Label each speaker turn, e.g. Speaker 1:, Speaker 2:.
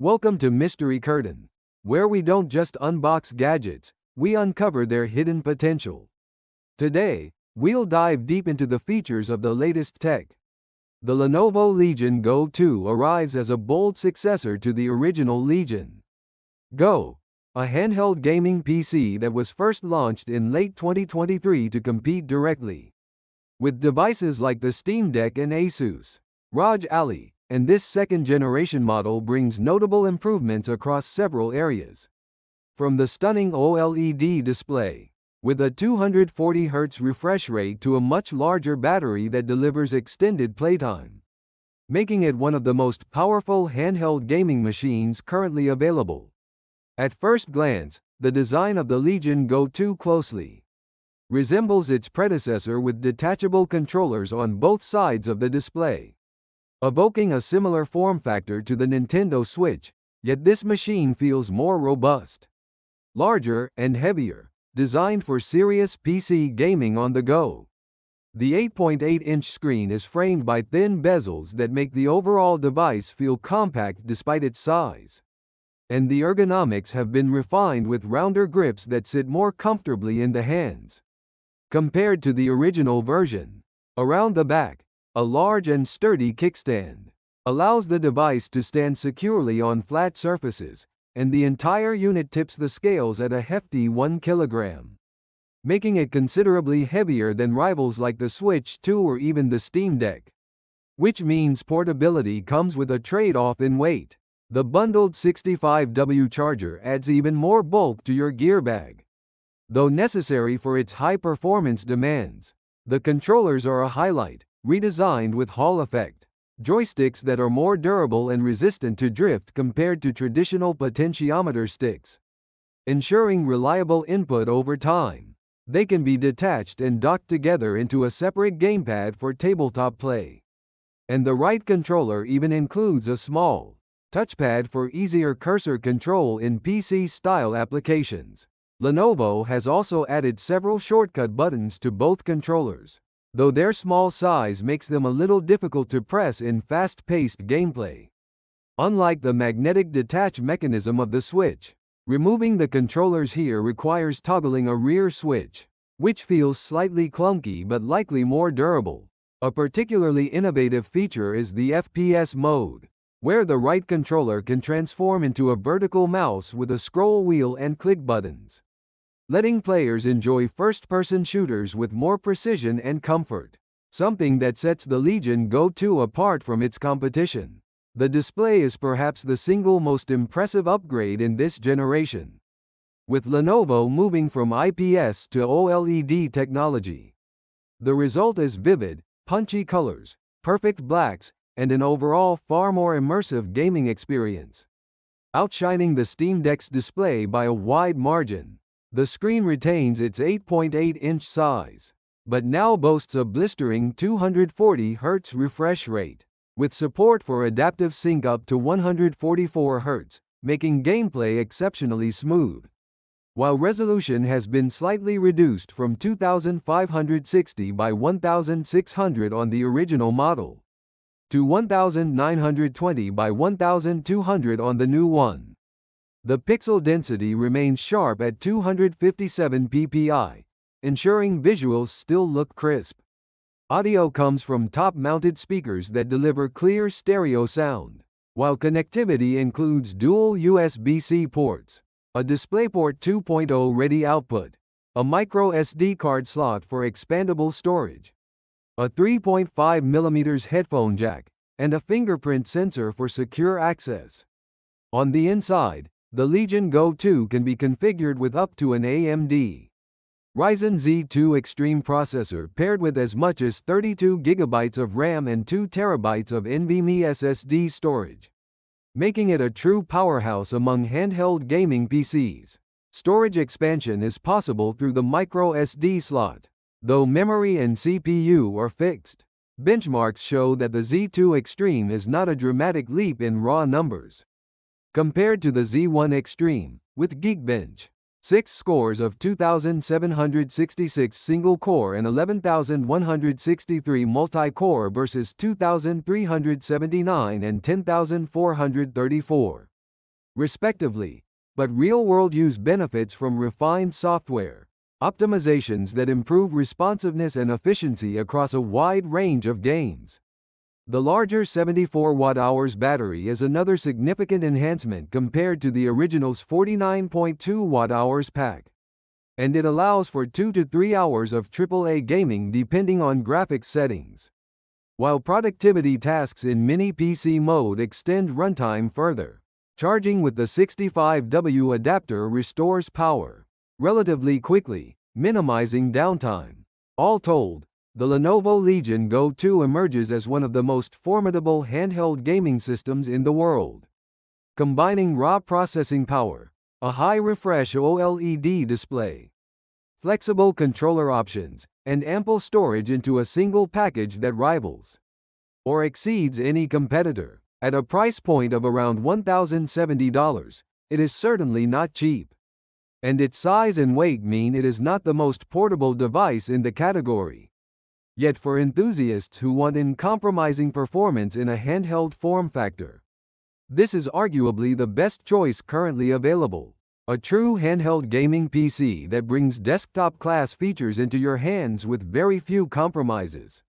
Speaker 1: Welcome to Mystery Curtain, where we don't just unbox gadgets, we uncover their hidden potential. Today, we'll dive deep into the features of the latest tech. The Lenovo Legion Go 2 arrives as a bold successor to the original Legion Go, a handheld gaming PC that was first launched in late 2023 to compete directly with devices like the Steam Deck and Asus ROG Ally, and this second-generation model brings notable improvements across several areas. From the stunning OLED display, with a 240Hz refresh rate, to a much larger battery that delivers extended playtime, making it one of the most powerful handheld gaming machines currently available. At first glance, the design of the Legion Go 2 closely resembles its predecessor, with detachable controllers on both sides of the display, evoking a similar form factor to the Nintendo Switch, yet this machine feels more robust, larger, and heavier, designed for serious PC gaming on the go. The 8.8-inch screen is framed by thin bezels that make the overall device feel compact despite its size, and the ergonomics have been refined with rounder grips that sit more comfortably in the hands. Compared to the original version, around the back, a large and sturdy kickstand allows the device to stand securely on flat surfaces, and the entire unit tips the scales at a hefty 1 kilogram, making it considerably heavier than rivals like the Switch 2 or even the Steam Deck. Which means portability comes with a trade-off in weight. The bundled 65W charger adds even more bulk to your gear bag, though necessary for its high-performance demands. The controllers are a highlight, redesigned with Hall effect joysticks that are more durable and resistant to drift compared to traditional potentiometer sticks, ensuring reliable input over time. They can be detached and docked together into a separate gamepad for tabletop play. And the right controller even includes a small touchpad for easier cursor control in PC-style applications. Lenovo has also added several shortcut buttons to both controllers, though their small size makes them a little difficult to press in fast-paced gameplay. Unlike the magnetic detach mechanism of the Switch, removing the controllers here requires toggling a rear switch, which feels slightly clunky but likely more durable. A particularly innovative feature is the FPS mode, where the right controller can transform into a vertical mouse with a scroll wheel and click buttons, letting players enjoy first-person shooters with more precision and comfort, something that sets the Legion Go 2 apart from its competition. The display is perhaps the single most impressive upgrade in this generation, with Lenovo moving from IPS to OLED technology. The result is vivid, punchy colors, perfect blacks, and an overall far more immersive gaming experience. Outshining the Steam Deck's display by a wide margin, the screen retains its 8.8-inch size, but now boasts a blistering 240Hz refresh rate, with support for adaptive sync up to 144Hz, making gameplay exceptionally smooth. While resolution has been slightly reduced from 2560 by 1600 on the original model to 1920 by 1200 on the new one, the pixel density remains sharp at 257 ppi, ensuring visuals still look crisp. Audio comes from top-mounted speakers that deliver clear stereo sound, while connectivity includes dual USB-C ports, a DisplayPort 2.0 ready output, a micro SD card slot for expandable storage, a 3.5mm headphone jack, and a fingerprint sensor for secure access. On the inside, the Legion Go 2 can be configured with up to an AMD Ryzen Z2 Extreme processor paired with as much as 32GB of RAM and 2TB of NVMe SSD storage, making it a true powerhouse among handheld gaming PCs. Storage expansion is possible through the micro SD slot, though memory and CPU are fixed. Benchmarks show that the Z2 Extreme is not a dramatic leap in raw numbers compared to the Z1 Extreme, with Geekbench 6 scores of 2,766 single-core and 11,163 multi-core versus 2,379 and 10,434. respectively, but real-world use benefits from refined software optimizations that improve responsiveness and efficiency across a wide range of games. The larger 74 watt-hours battery is another significant enhancement compared to the original's 49.2 watt-hours pack, and it allows for 2 to 3 hours of AAA gaming depending on graphics settings, while productivity tasks in mini PC mode extend runtime further. Charging with the 65W adapter restores power relatively quickly, minimizing downtime. All told, the Lenovo Legion Go 2 emerges as one of the most formidable handheld gaming systems in the world. Combining raw processing power, a high refresh OLED display, flexible controller options, and ample storage into a single package that rivals or exceeds any competitor. At a price point of around $1,070, it is certainly not cheap. And its size and weight mean it is not the most portable device in the category. Yet for enthusiasts who want uncompromising performance in a handheld form factor, this is arguably the best choice currently available. A true handheld gaming PC that brings desktop-class features into your hands with very few compromises.